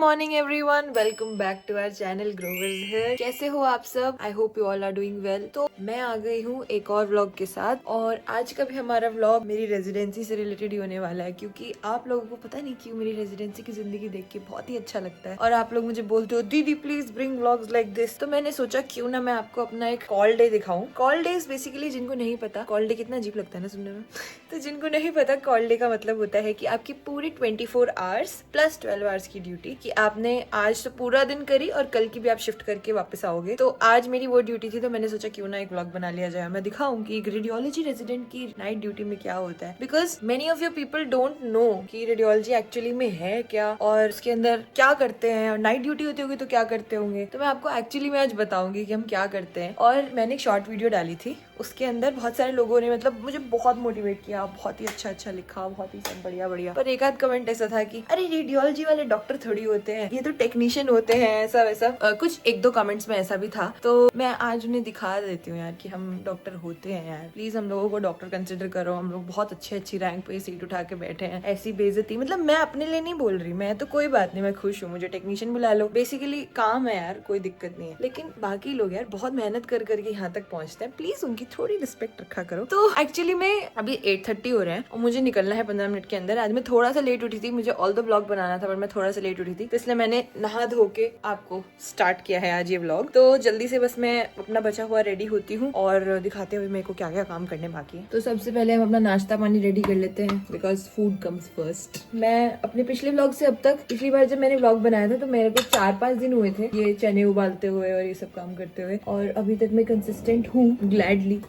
Morning everyone, welcome back to our channel Grovers here. कैसे हो आप सब? I hope you all are doing well. तो मैं आ गई हूँ एक और व्लॉग के साथ, और आज का भी हमारा व्लॉग मेरी रेजिडेंसी से रिलेटेड ही होने वाला है, क्योंकि आप लोगों को पता नहीं क्यों मेरी रेजिडेंसी की जिंदगी देख के बहुत ही अच्छा लगता है, और आप लोग मुझे बोलते हो दीदी please bring vlogs like this. तो मैंने सोचा क्यों ना मैं आपको अपना एक कॉल डे दिखाऊं। कॉल डे बेसिकली, जिनको नहीं पता कॉल डे कितना अजीब लगता है ना सुनने में तो जिनको नहीं पता, कॉल डे का मतलब होता है कि आपकी पूरी 24 आवर्स प्लस 12 आवर्स की ड्यूटी, कि आपने आज तो पूरा दिन करी और कल की भी आप शिफ्ट करके वापस आओगे। तो आज मेरी वो ड्यूटी थी, तो मैंने सोचा क्यों ना एक व्लॉग बना लिया जाए, मैं दिखाऊं कि रेडियोलॉजी रेजिडेंट की नाइट ड्यूटी में क्या होता है। Because many of your people don't know कि रेडियोलॉजी एक्चुअली में है क्या, और उसके अंदर क्या करते हैं, और नाइट ड्यूटी होती होगी तो क्या करते होंगे। तो मैं आपको एक्चुअली में आज बताऊंगी कि हम क्या करते हैं। और मैंने एक शॉर्ट वीडियो डाली थी, उसके अंदर बहुत सारे लोगों ने मतलब मुझे बहुत मोटिवेट किया, बहुत ही अच्छा लिखा, बहुत ही सब बढ़िया बढ़िया। पर एक आध कमेंट ऐसा था कि अरे रेडियोलॉजी वाले डॉक्टर थोड़ी होते हैं, ये तो टेक्नीशियन होते हैं, ऐसा वैसा। कुछ एक दो कमेंट्स में ऐसा भी था। तो मैं आज उन्हें दिखा देती हूँ यार कि हम डॉक्टर होते हैं यार। प्लीज हम लोगों को डॉक्टर कंसिडर करो, हम लोग बहुत अच्छी रैंक पे सीट उठा के बैठे हैं। ऐसी बेइज्जती, मतलब मैं अपने लिए नहीं बोल रही, मैं तो कोई बात नहीं, मैं खुश हूँ, मुझे टेक्नीशियन बुला लो, बेसिकली काम है यार, कोई दिक्कत नहीं है। लेकिन बाकी लोग यार बहुत मेहनत कर करके यहाँ तक पहुंचते हैं, प्लीज उनकी थोड़ी रिस्पेक्ट रखा करो। तो एक्चुअली मैं अभी 8:30 हो रहे हैं और मुझे निकलना है 15 मिनट के अंदर। आज मैं थोड़ा सा लेट उठी थी, मुझे ऑल द व्लॉग बनाना था, पर मैं थोड़ा सा लेट उठी थी, तो इसलिए मैंने नहा धो के आपको स्टार्ट किया है आज ये व्लॉग। तो जल्दी से बस मैं अपना बचा हुआ रेडी होती हूँ और दिखाते हुए मेरे को क्या क्या काम करने बाकी है। तो सबसे पहले हम अपना नाश्ता पानी रेडी कर लेते हैं, बिकॉज फूड कम्स फर्स्ट। मैं अपने पिछले व्लॉग से अब तक, पिछली बार जब मैंने व्लॉग बनाया था तो मेरे को 4-5 दिन हुए थे ये चने उबालते हुए और ये सब काम करते हुए, और अभी तक मैं कंसिस्टेंट हूँ ग्लैडली।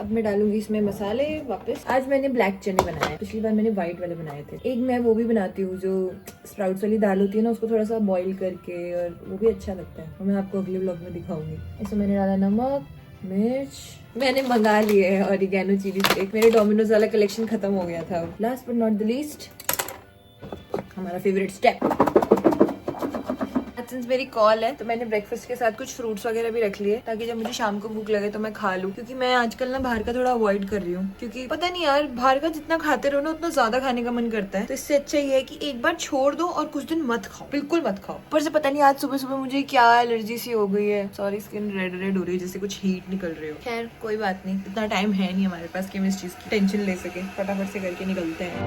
अब मैं डालूंगी इसमें मसाले वापस। आज मैंने ब्लैक चने बनाए हैं, पिछली बार मैंने व्हाइट वाले बनाए थे। एक मैं वो भी बनाती हूँ जो स्प्राउट्स वाली दाल होती है ना, उसको थोड़ा सा बॉईल करके, और वो भी अच्छा लगता है, और मैं आपको अगले व्लॉग में दिखाऊंगी। इसमें मैंने डाला नमक, मिर्च, मैंने मंगा लिए है ऑरिगेनो चिली फ्लेक्स, मेरे डोमिनोज वाला कलेक्शन खत्म हो गया था। Last but not the least, हमारा फेवरेट स्टेप। सिंस मेरी कॉल है तो मैंने ब्रेकफास्ट के साथ कुछ फ्रूट्स वगैरह भी रख लिए, ताकि जब मुझे शाम को भूख लगे तो मैं खा लूं, क्योंकि मैं आजकल ना बाहर का थोड़ा अवॉइड कर रही हूँ, क्योंकि पता नहीं यार बाहर का जितना खाते रहो ना उतना ज्यादा खाने का मन करता है। तो इससे अच्छा ये है कि एक बार छोड़ दो और कुछ दिन मत खाओ, बिल्कुल मत खाओ। पर से पता नहीं आज सुबह सुबह मुझे क्या एलर्जी सी हो गई है, सॉरी स्किन रेड हो रही है, जैसे कुछ हीट निकल रही हो। खैर कोई बात नहीं, इतना टाइम है नहीं हमारे पास कि हम इस चीज की टेंशन ले सके, फटाफट से करके निकलते हैं।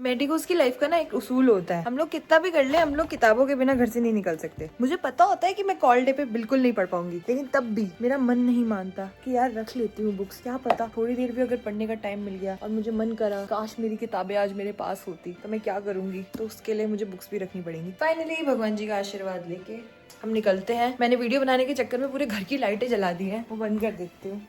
मेडिकोस की लाइफ का ना एक उसूल होता है, हम लोग कितना भी कर ले, हम लोग किताबों के बिना घर से नहीं निकल सकते। मुझे पता होता है कि मैं कॉल डे पे बिल्कुल नहीं पढ़ पाऊंगी, लेकिन तब भी मेरा मन नहीं मानता कि यार रख लेती हूँ बुक्स। क्या पता थोड़ी देर भी अगर पढ़ने का टाइम मिल गया और मुझे मन करा काश मेरी किताबें आज मेरे पास होती, तो मैं क्या करूंगी। तो उसके लिए मुझे बुक्स भी रखनी पड़ेंगी। फाइनली भगवान जी का आशीर्वाद लेके हम निकलते हैं। मैंने वीडियो बनाने के चक्कर में पूरे घर की लाइटें जला दी है, वो बंद कर देती हूँ।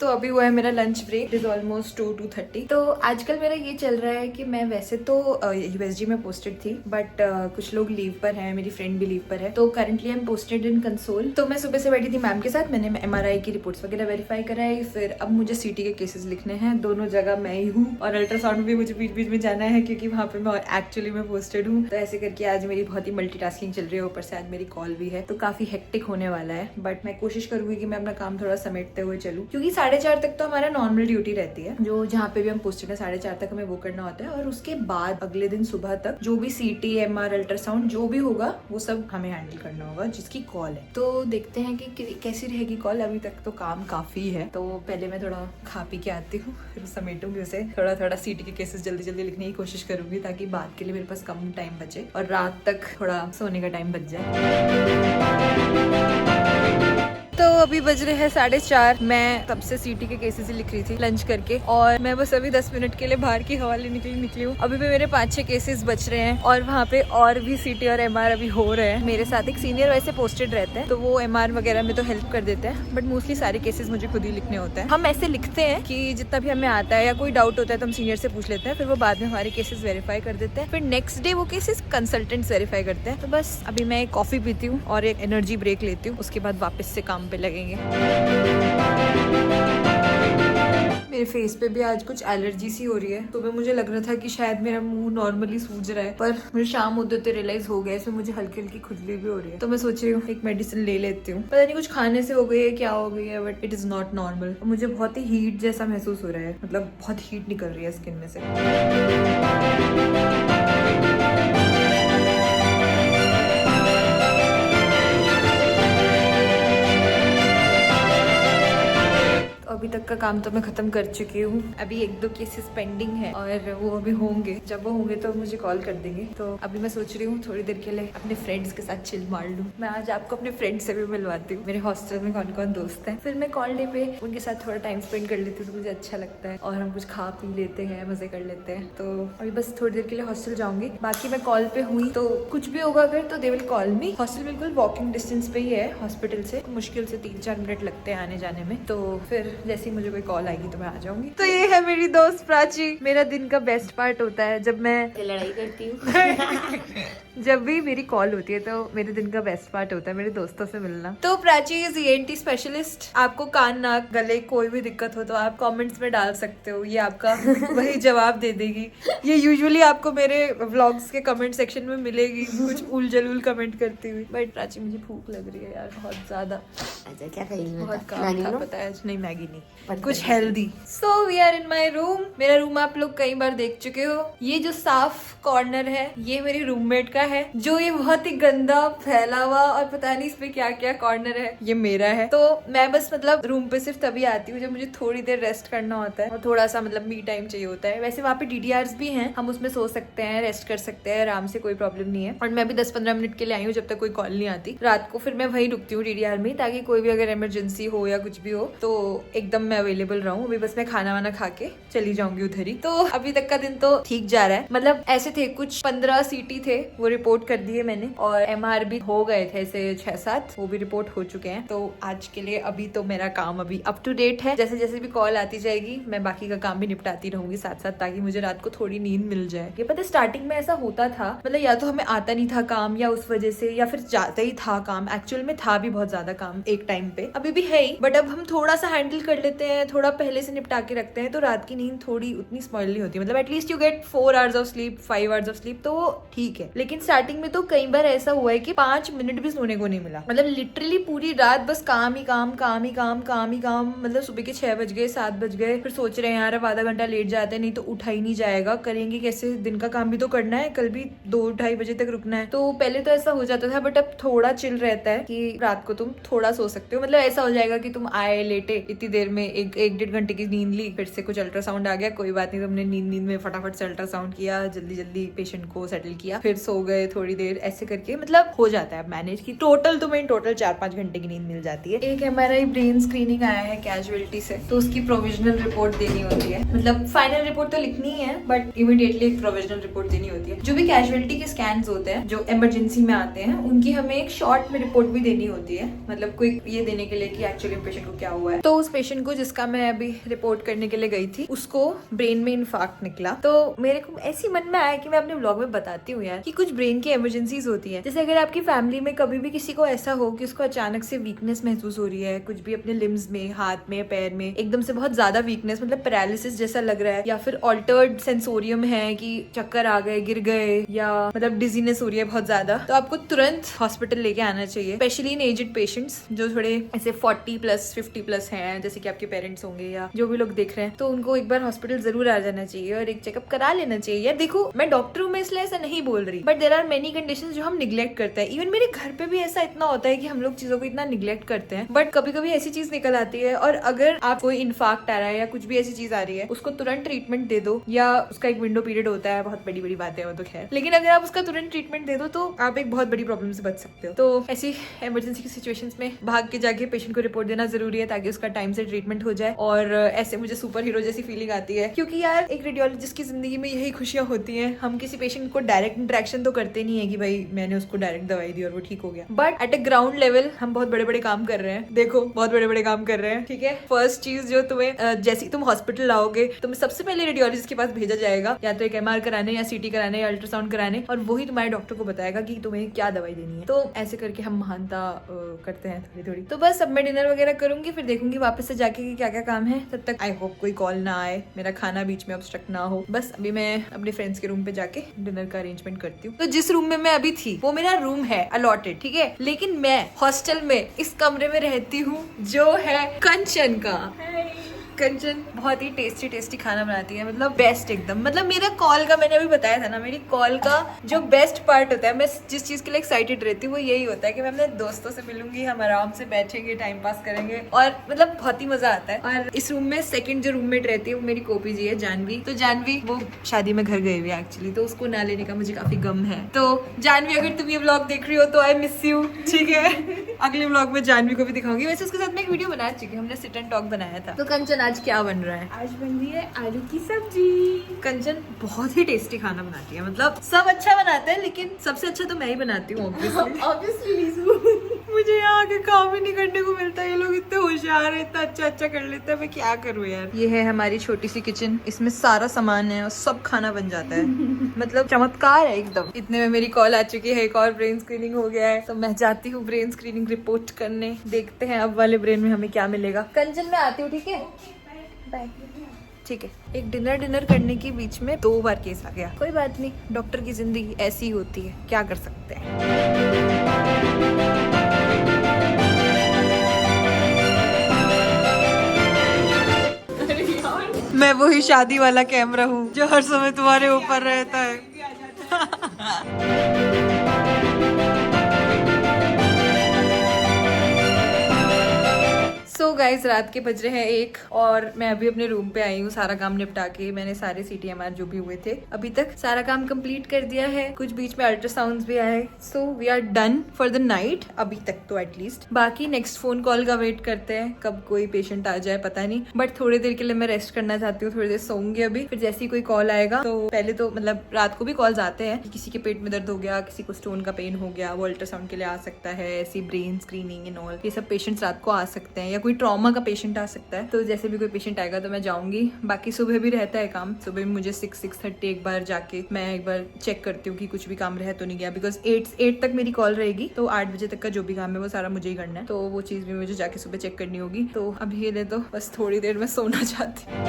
तो अभी हुआ है मेरा lunch break, it is almost 2:30। तो आजकल मेरा ये चल रहा है कि मैं वैसे तो यूएसजी में पोस्टेड थी, बट कुछ लोग लीव पर हैं, मेरी फ्रेंड भी लीव पर है, तो currently I am posted in console. तो मैं सुबह से बैठी थी मैम के साथ, मैंने MRI की रिपोर्ट्स वगैरह वेरीफाई कराई, फिर अब मुझे CT के केसेस लिखने हैं, दोनों जगह मैं ही हूँ, और अल्ट्रासाउंड भी मुझे बीच बीच में जाना है, क्योंकि वहाँ पे मैं एक्चुअली में पोस्टेड हूँ। तो ऐसे करके आज मेरी बहुत ही मल्टीटास्किंग चल रही है, ऊपर से आज मेरी कॉल भी है, तो काफी हेक्टिक होने वाला है। बट मैं कोशिश करूंगी कि मैं अपना काम थोड़ा समेटते हुए चलूँ, क्योंकि 4:30 तक तो हमारा नॉर्मल ड्यूटी रहती है, जो जहाँ पे भी हम पोस्टेड है 4:30 तक हमें वो करना होता है, और उसके बाद अगले दिन सुबह तक जो भी CT MR अल्ट्रासाउंड जो भी होगा वो सब हमें हैंडल करना होगा, जिसकी कॉल है। तो देखते हैं कि कैसी रहेगी कॉल। अभी तक तो काम काफी है, तो पहले मैं थोड़ा खा पी के आती हूँ, फिर समेटूंगी उसे, थोड़ा CT के केसेस जल्दी जल्दी लिखने की कोशिश करूंगी, ताकि बाद के लिए मेरे पास कम टाइम बचे और रात तक थोड़ा सोने का टाइम बच जाए। तो अभी बज रहे हैं 4:30। मैं तब से CT के केसेस ही लिख रही थी लंच करके, और मैं बस अभी 10 मिनट के लिए बाहर की हवा लेने के लिए निकली हूँ। अभी भी मेरे 5-6 केसेस बच रहे हैं, और वहाँ पे और भी CT और MR अभी हो रहे हैं। मेरे साथ एक सीनियर वैसे पोस्टेड रहते हैं, तो वो MR वगैरह में तो हेल्प कर देते हैं, बट मोस्टली सारे केसेस मुझे खुद ही लिखने होते हैं। हम ऐसे लिखते हैं कि जितना भी हमें आता है या कोई डाउट होता है तो हम सीनियर से पूछ लेते हैं, फिर वो बाद में हमारे केसेस वेरीफाई कर देते हैं, फिर नेक्स्ट डे वो केसेस कंसल्टेंट्स वेरीफाई करते हैं। तो बस अभी मैं कॉफी पीती हूँ और एक एनर्जी ब्रेक लेती हूँ, उसके बाद वापस से काम काम पे लगेंगे। मेरे फेस पे भी आज कुछ एलर्जी सी हो रही है, तो मुझे लग रहा था कि शायद मेरा मुंह नॉर्मली सूज रहा है, पर मुझे शाम होते होते रियलाइज हो गया इसमें मुझे हल्की हल्की खुजली भी हो रही है। तो मैं सोच रही हूँ एक मेडिसिन ले लेती हूँ, पता नहीं कुछ खाने से हो गई है क्या हो गई है, but it is not normal. मुझे बहुत ही हीट जैसा महसूस हो रहा है, मतलब बहुत हीट निकल रही है स्किन में से। अभी तक का काम तो मैं खत्म कर चुकी हूँ, अभी 1-2 केसेस पेंडिंग है और वो अभी होंगे। जब वो होंगे तो मुझे कॉल कर देंगे। तो अभी मैं सोच रही हूँ थोड़ी देर के लिए अपने फ्रेंड्स के साथ चिल मार लूँ। मैं आज आपको अपने फ्रेंड्स से भी मिलवाती हूँ, मेरे हॉस्टल में कौन कौन दोस्त हैं। फिर मैं कॉल डे पे उनके साथ थोड़ा टाइम स्पेंड कर लेती हूँ तो मुझे अच्छा लगता है, और हम कुछ खा पी लेते हैं, मजे कर लेते हैं। तो अभी बस थोड़ी देर के लिए हॉस्टल जाऊंगी। बाकी मैं कॉल पे हुई तो कुछ भी होगा अगर तो they will call me. Hostel बिल्कुल वॉकिंग डिस्टेंस पे ही है हॉस्पिटल से, मुश्किल से 3-4 मिनट लगते हैं आने जाने में। तो फिर जैसे ही मुझे कोई कॉल आएगी तो मैं आ जाऊंगी। तो ये है मेरी दोस्त प्राची। मेरा दिन का बेस्ट पार्ट होता है जब मैं लड़ाई करती हूँ। जब भी मेरी कॉल होती है तो मेरे दिन का बेस्ट पार्ट होता है मेरे दोस्तों से मिलना। तो प्राची इज ENT स्पेशलिस्ट। आपको कान नाक गले कोई भी दिक्कत हो तो आप कमेंट्स में डाल सकते हो, ये आपका वही जवाब दे देगी। ये यूजुअली आपको मेरे व्लॉग्स के कमेंट सेक्शन में मिलेगी कुछ उल जलूल कमेंट करती हुई। बट प्राची मुझे भूख लग रही है यार बहुत ज्यादा। अच्छा क्या खाएगी? बहुत काम था पता है, नहीं मैगी नहीं, कुछ healthy. So we are in my room. मेरा रूम आप लोग कई बार देख चुके हो। ये जो साफ कॉर्नर है ये मेरी रूममेट का है, जो ये बहुत ही गंदा फैला हुआ और पता नहीं इस पे क्या क्या कॉर्नर है ये मेरा है। तो मैं बस मतलब रूम पे सिर्फ तभी आती हूँ जब मुझे थोड़ी देर रेस्ट करना होता है और थोड़ा सा मतलब मी टाइम चाहिए होता है। वैसे वहाँ पे DDRs भी हैं, हम उसमें सो सकते हैं, रेस्ट कर सकते हैं आराम से, कोई प्रॉब्लम नहीं है। और मैं भी 10-15 मिनट के लिए आई हूँ जब तक कोई कॉल नहीं आती रात को। फिर मैं वहीं रुकती हूँ DDR में, ताकि कोई भी अगर इमरजेंसी हो या कुछ भी हो तो एकदम मैं अवेलेबल रहूँ। अभी बस मैं खाना वाना खा के चली जाऊंगी उधर ही। तो अभी तक का दिन तो ठीक जा रहा है, मतलब ऐसे थे कुछ 15 CT थे वो रिपोर्ट कर दिए मैंने, और MR भी हो गए थे ऐसे 6-7, वो भी रिपोर्ट हो चुके हैं। तो आज के लिए अभी तो मेरा काम अभी अप टू डेट है। जैसे जैसे भी कॉल आती जाएगी मैं बाकी का काम भी निपटाती रहूंगी साथ साथ, ताकि मुझे रात को थोड़ी नींद मिल जाए। ये पता है स्टार्टिंग में ऐसा होता था, मतलब या तो हमें आता नहीं था काम या उस वजह से, या फिर जाता ही था काम। एक्चुअल में था भी बहुत ज्यादा काम एक टाइम पे, अभी भी है ही, बट अब हम थोड़ा सा हैंडल कर लेते हैं, थोड़ा पहले से निपटा के रखते हैं, तो रात की नींद थोड़ी उतनी स्पॉइल नहीं होती। मतलब at least you get 4 hours of sleep, 5 hours of sleep, तो ठीक है। लेकिन स्टार्टिंग में तो कई बार ऐसा हुआ है कि 5 मिनट भी सोने को नहीं मिला। मतलब लिटरली पूरी रात बस काम ही काम, काम ही काम, काम ही काम। मतलब सुबह के 6 बज गए, 7 बज गए, फिर सोच रहे हैं यार अब आधा घंटा लेट जाते हैं, नहीं तो उठा ही नहीं जाएगा, करेंगे कैसे, दिन का काम भी तो करना है, कल भी 2-2:30 बजे तक रुकना है। तो पहले तो ऐसा हो जाता था, बट अब थोड़ा चिल रहता है कि रात को तुम थोड़ा सो सकते हो। मतलब ऐसा हो जाएगा कि तुम आए लेटे, इतनी देर में 1-1.5 घंटे की नींद ली, फिर से कुछ अल्ट्रासाउंड आ गया, कोई बात नहीं, तुमने नींद में फटाफट से अल्ट्रासाउंड किया, जल्दी जल्दी पेशेंट को सेटल किया, फिर सो गए थोड़ी देर, ऐसे करके मतलब हो जाता है मैनेज की। टोटल तुम्हें 4-5 घंटे की नींद मिल जाती है। एक MRI ब्रेन स्क्रीनिंग आया है कैजुअलिटी से, तो उसकी प्रोविजनल रिपोर्ट देनी होती है। मतलब फाइनल रिपोर्ट तो लिखनी है बट इमीडिएटली एक प्रोविजनल रिपोर्ट देनी होती है। जो भी कैजुअलिटी के स्कैन्स होते हैं जो इमरजेंसी में आते हैं, उनकी हमें एक शॉर्ट में रिपोर्ट भी देनी होती है, मतलब कोई ये देने के लिए कि एक्चुअली पेशेंट को क्या हुआ है। तो उस पेशेंट को जिसका मैं अभी रिपोर्ट करने के लिए गई थी, उसको ब्रेन में इन्फार्क्ट निकला। तो मेरे को ऐसी मन में आया कि मैं अपने ब्लॉग में बताती हूँ यार कि कुछ ब्रेन की इमरजेंसीज होती है। जैसे अगर आपकी फैमिली में कभी भी किसी को ऐसा हो कि उसको अचानक से वीकनेस महसूस हो रही है, कुछ भी अपने लिम्स में, हाथ में, पैर में एकदम से बहुत ज्यादा वीकनेस, मतलब पैरालिसिस जैसा लग रहा है, या फिर ऑल्टर्ड सेंसोरियम है कि चक्कर आ गए, गिर गए, या मतलब डिजीनेस हो रही है बहुत ज्यादा, तो आपको तुरंत हॉस्पिटल लेके आना चाहिए। स्पेशली इन एजेड पेशेंट्स जो थोड़े ऐसे 40+, 50+ हैं, जैसे कि आपके पेरेंट्स होंगे या जो भी लोग देख रहे हैं, तो उनको एक बार हॉस्पिटल जरूर आ जाना चाहिए और एक चेकअप करा लेना चाहिए। यार देखो, मैं डॉक्टर हूँ, मैं इसलिए ऐसा नहीं बोल रही, but there are many conditions जो हम निग्लेक्ट करते हैं। इवन मेरे घर पे भी ऐसा इतना होता है कि हम लोग चीजों को इतना निग्लेक्ट करते हैं, बट कभी कभी ऐसी चीज निकल आती है, और अगर आप कोई इन्फार्क्ट आ रहा है या कुछ भी ऐसी चीज आ रही है, उसको तुरंत ट्रीटमेंट दे दो, या उसका एक विंडो पीरियड होता है, बहुत बड़ी बड़ी बात है वो तो खैर, लेकिन अगर आप उसका तुरंत ट्रीटमेंट दे दो तो आप एक बहुत बड़ी प्रॉब्लम से बच सकते हो। तो ऐसी इमरजेंसी की सिचुएशंस में भाग के जाके पेशेंट को रिपोर्ट देना जरूरी है, ताकि उसका टाइम से ट्रीटमेंट हो जाए और ऐसे मुझे सुपर हीरो जैसी फीलिंग आती है, क्योंकि यार एक रेडियोलॉजिस्ट की जिंदगी में यही खुशियां होती हैं। हम किसी पेशेंट को डायरेक्ट इंटरेक्शन तो करते नहीं है कि भाई मैंने उसको डायरेक्ट दवाई दी और वो ठीक हो गया, but at a ground level हम बहुत बड़े बड़े काम कर रहे हैं। देखो बहुत बड़े बड़े काम कर रहे हैं, ठीक है। फर्स्ट चीज जो तुम्हें जैसे तुम हॉस्पिटल लाओगे तुम्हें सबसे पहले रेडियोलॉजिस्ट के पास भेजा जाएगा, या तो एक MR कराने या CT कराने या अल्ट्रासाउंड कराने, और वही तुम्हारे डॉक्टर को बताएगा कि तुम्हें क्या दवाई देनी है। तो ऐसे करके हम महानता करते हैं थोड़ी थोड़ी। तो बस अब मैं डिनर वगैरह करूंगी, फिर देखूंगी वापस से जाके कि क्या क्या काम है। तब तक आई होप कोई कॉल ना आए, मेरा खाना बीच में ऑब्स्ट्रक्ट ना हो। बस अभी मैं अपने फ्रेंड्स के रूम पे जाके डिनर का अरेंजमेंट करती हूँ। तो जिस रूम में मैं अभी थी वो मेरा रूम है अलॉटेड, ठीक है, लेकिन मैं हॉस्टल में इस कमरे में रहती हूँ जो है कंचन का। कंचन बहुत ही टेस्टी टेस्टी खाना बनाती है, मतलब बेस्ट एकदम। मतलब मेरा कॉल का मैंने अभी बताया था ना, मेरी कॉल का जो बेस्ट पार्ट होता है, मैं जिस चीज के लिए एक्साइटेड रहती हूँ वो यही होता है कि मैं अपने दोस्तों से मिलूंगी, हम आराम से बैठेंगे, टाइम पास करेंगे और मतलब बहुत ही मजा आता है। और इस रूम में सेकंड जो रूममेट रहती है वो मेरी कोपी जी है, जानवी। तो जानवी वो शादी में घर गई हुई है एक्चुअली, तो उसको ना लेने का मुझे काफी गम है। तो जानवी अगर तुम ये व्लॉग देख रही हो तो आई मिस यू, ठीक है। अगले व्लॉग में जानवी को भी दिखाऊंगी। वैसे उसके साथ मैं एक वीडियो बना चुकी, हमने सिट एंड टॉक बनाया था। तो कंचन आज क्या बन रहा है? आज बन रही है आलू की सब्जी। कंचन बहुत ही टेस्टी खाना बनाती है, मतलब सब अच्छा बनाते हैं लेकिन सबसे अच्छा तो मैं ही बनाती हूँ ऑब्वियसली। मुझे यहाँ आके काम ही नहीं करने को मिलता, ये लोग इतने होशियार है, इतना अच्छा अच्छा कर लेते हैं, मैं क्या करूँ यार। ये है हमारी छोटी सी किचन, इसमें सारा सामान है और सब खाना बन जाता है। मतलब चमत्कार है एकदम। इतने में मेरी कॉल आ चुकी है, एक और ब्रेन स्क्रीनिंग हो गया है, तो मैं जाती हूँ ब्रेन स्क्रीनिंग रिपोर्ट करने। देखते हैं अब वाले ब्रेन में हमें क्या मिलेगा। कंचन मैं आती हूँ, ठीक है, बाय। ठीक है, एक डिनर करने के बीच में 2 बार केस आ गया, कोई बात नहीं, डॉक्टर की जिंदगी ऐसी ही होती है, क्या कर सकते हैं। मैं वही शादी वाला कैमरा हूँ जो हर समय तुम्हारे ऊपर रहता है। सो गाइस रात के बज रहे हैं 1 और मैं अभी अपने रूम पे आई हूँ सारा काम निपटा के। मैंने सारे CTMR जो भी हुए थे अभी तक सारा काम कंप्लीट कर दिया है, कुछ बीच में अल्ट्रासाउंड्स भी आए। So we are done for the night अभी तक तो एटलीस्ट। बाकी नेक्स्ट फोन कॉल का वेट करते हैं, कब कोई पेशेंट आ जाए पता नहीं, बट थोड़ी देर के लिए मैं रेस्ट करना चाहती हूँ, थोड़ी देर सोऊंगी अभी। फिर जैसे ही कोई कॉल आएगा तो पहले तो मतलब रात को भी कॉल्स आते हैं, किसी के पेट में दर्द हो गया, किसी को स्टोन का पेन हो गया, वो अल्ट्रासाउंड के लिए आ सकता है, ऐसी ब्रेन स्क्रीनिंग एंड ऑल, ये सब पेशेंट्स रात को आ सकते हैं, या कोई ट्रॉमा का पेशेंट आ सकता है। तो जैसे भी कोई पेशेंट आएगा तो मैं जाऊंगी। बाकी सुबह भी रहता है काम, सुबह भी मुझे 6-6:30 एक बार जाके मैं एक बार चेक करती हूँ कि कुछ भी काम रह तो नहीं गया, बिकॉज 8 तक मेरी कॉल रहेगी, तो 8 बजे तक का जो भी काम है वो सारा मुझे ही करना है, तो वो चीज भी मुझे जाके सुबह चेक करनी होगी। तो अभी ये ले तो बस थोड़ी देर में सोना चाहती हूँ।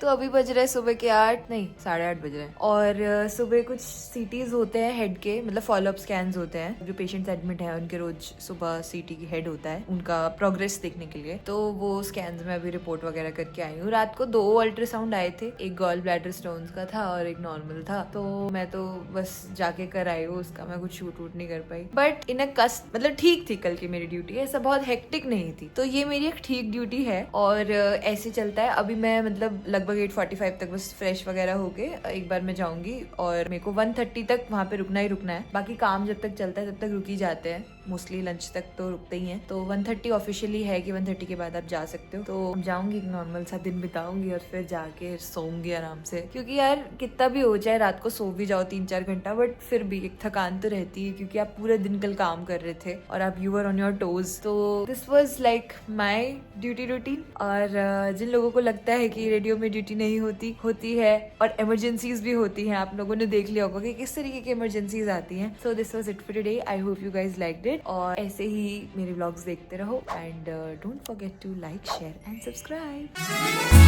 तो अभी बज रहे सुबह के 8 नहीं 8:30 बज रहे हैं, और सुबह कुछ CTs होते हैं हेड के, मतलब फॉलोअप स्कैन्स होते हैं, जो पेशेंट्स एडमिट है उनके रोज सुबह CT की हेड होता है उनका प्रोग्रेस देखने के लिए। तो वो स्कैन्स में अभी रिपोर्ट वगैरह करके आई हूँ। रात को 2 अल्ट्रासाउंड आए थे, एक गॉल ब्लैडर स्टोन्स का था और एक नॉर्मल था, तो मैं तो बस जाके कर आई हूँ, उसका मैं कुछ शूट वूट नहीं कर पाई, बट इन अ कस्ट मतलब ठीक थी कल की मेरी ड्यूटी, ऐसा बहुत हेक्टिक नहीं थी, तो ये मेरी एक ठीक ड्यूटी है और ऐसे चलता है। अभी मैं मतलब लगभग 8:45 तक बस फ्रेश वगैरह होके एक बार मैं जाऊंगी, और मेरे को 1:30 तक वहाँ पे रुकना ही रुकना है। बाकी काम जब तक चलता है तब तक रुक ही जाते हैं, मोस्टली लंच तक तो रुकते ही हैं। तो 1:30 ऑफिशियली है कि 1:30 के बाद आप जा सकते हो। तो जाऊंगी, एक नॉर्मल सा दिन बिताऊंगी और फिर जाके सोऊंगी आराम से, क्योंकि यार कितना भी हो जाए रात को सो भी जाओ 3-4 घंटा, बट फिर भी एक थकान तो रहती है, क्योंकि आप पूरे दिन कल काम कर रहे थे और आप you are on your toes. तो this was like my duty routine. और जिन लोगों को लगता है कि रेडियो में ड्यूटी नहीं होती है और इमरजेंसीज भी होती हैं, आप लोगों ने देख लिया होगा कि किस तरीके की इमरजेंसीज आती हैं। So this was it for today. I hope you guys liked it, और ऐसे ही मेरे व्लॉग्स देखते रहो, and don't forget to like, share and subscribe.